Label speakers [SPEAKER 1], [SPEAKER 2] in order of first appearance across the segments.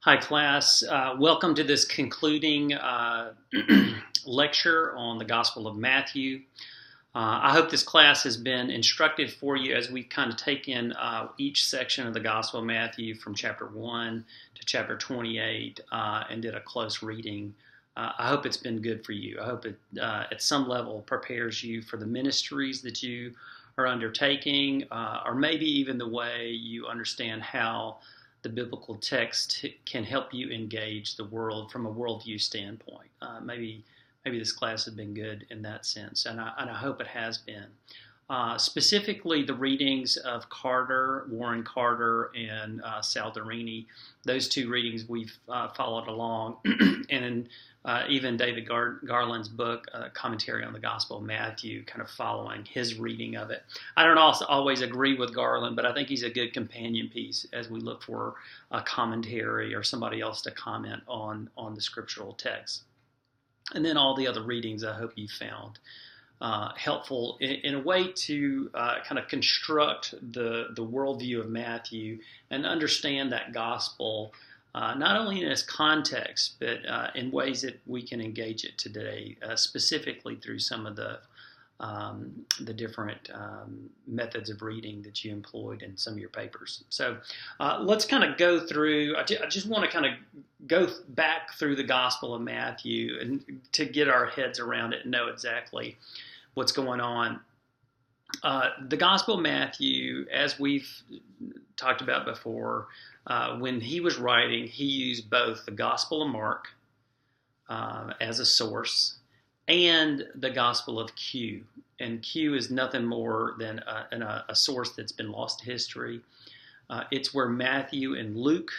[SPEAKER 1] Hi, class. Welcome to this concluding lecture on the Gospel of Matthew. I hope this class has been instructive for you as we kind of take in each section of the Gospel of Matthew from chapter 1 to chapter 28 and did a close reading. I hope it's been good for you. I hope it at some level prepares you for the ministries that you are undertaking, or maybe even the way you understand how the biblical text can help you engage the world from a worldview standpoint. Maybe this class has been good in that sense, and I hope it has been. Specifically, the readings of Warren Carter, and Sal Derini, those two readings we've followed along, and even David Garland's book, Commentary on the Gospel of Matthew, kind of following his reading of it. I don't also always agree with Garland, but I think he's a good companion piece as we look for a commentary or somebody else to comment on the scriptural text. And then all the other readings I hope you found helpful in a way to kind of construct the worldview of Matthew and understand that gospel not only in its context, but in ways that we can engage it today, specifically through some of the different methods of reading that you employed in some of your papers. So let's kind of go through. I just want to kind of go back through the Gospel of Matthew and to get our heads around it and know exactly what's going on. The Gospel of Matthew, as we've talked about before, when he was writing, he used both the Gospel of Mark as a source and the Gospel of Q. And Q is nothing more than a source that's been lost to history. It's where Matthew and Luke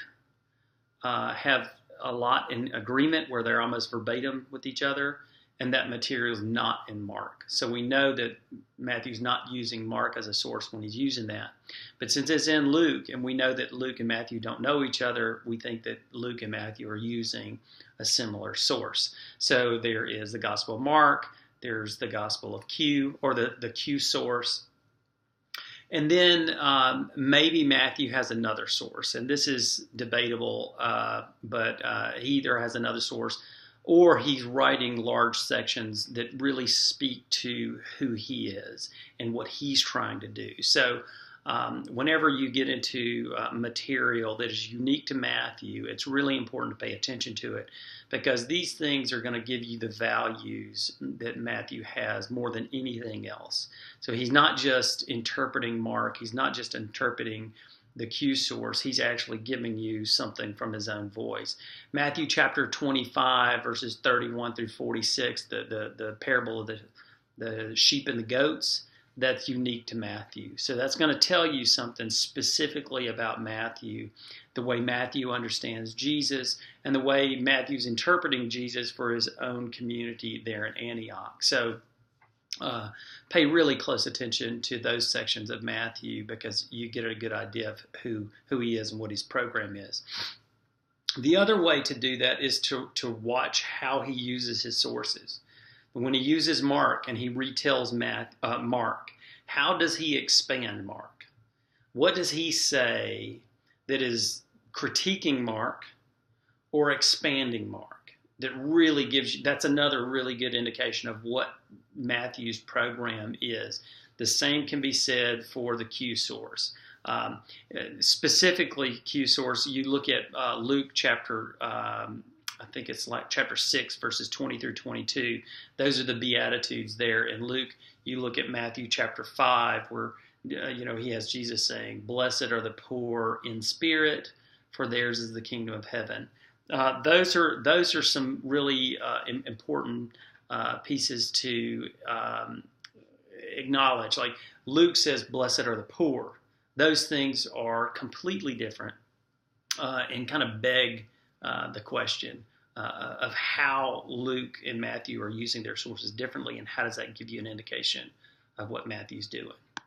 [SPEAKER 1] have a lot in agreement, where they're almost verbatim with each other, and that material is not in Mark. So we know that Matthew's not using Mark as a source when he's using that. But since it's in Luke, and we know that Luke and Matthew don't know each other, we think that Luke and Matthew are using a similar source. So there is the Gospel of Mark, there's the Gospel of Q, or the Q source. And then maybe Matthew has another source, and this is debatable, but he either has another source or he's writing large sections that really speak to who he is and what he's trying to do. So whenever you get into material that is unique to Matthew, it's really important to pay attention to it, because these things are going to give you the values that Matthew has more than anything else. So he's not just interpreting Mark, he's not just interpreting the Q source, he's actually giving you something from his own voice. Matthew chapter 25, verses 31 through 46, the parable of the sheep and the goats, that's unique to Matthew. So that's going to tell you something specifically about Matthew, the way Matthew understands Jesus, and the way Matthew's interpreting Jesus for his own community there in Antioch. So pay really close attention to those sections of Matthew, because you get a good idea of who he is and what his program is. The other way to do that is to watch how he uses his sources. When he uses Mark and he retells Mark, how does he expand Mark? What does he say that is critiquing Mark or expanding Mark? That really gives you, that's another really good indication of what Matthew's program is. The same can be said for the Q source. Specifically, Q source, you look at Luke chapter, I think it's like chapter 6, verses 20 through 22. Those are the Beatitudes there. In Luke, you look at Matthew chapter 5, where he has Jesus saying, "Blessed are the poor in spirit, for theirs is the kingdom of heaven." Those are some really important pieces to acknowledge. Like Luke says, "Blessed are the poor." Those things are completely different and kind of beg the question of how Luke and Matthew are using their sources differently, and how does that give you an indication of what Matthew's doing.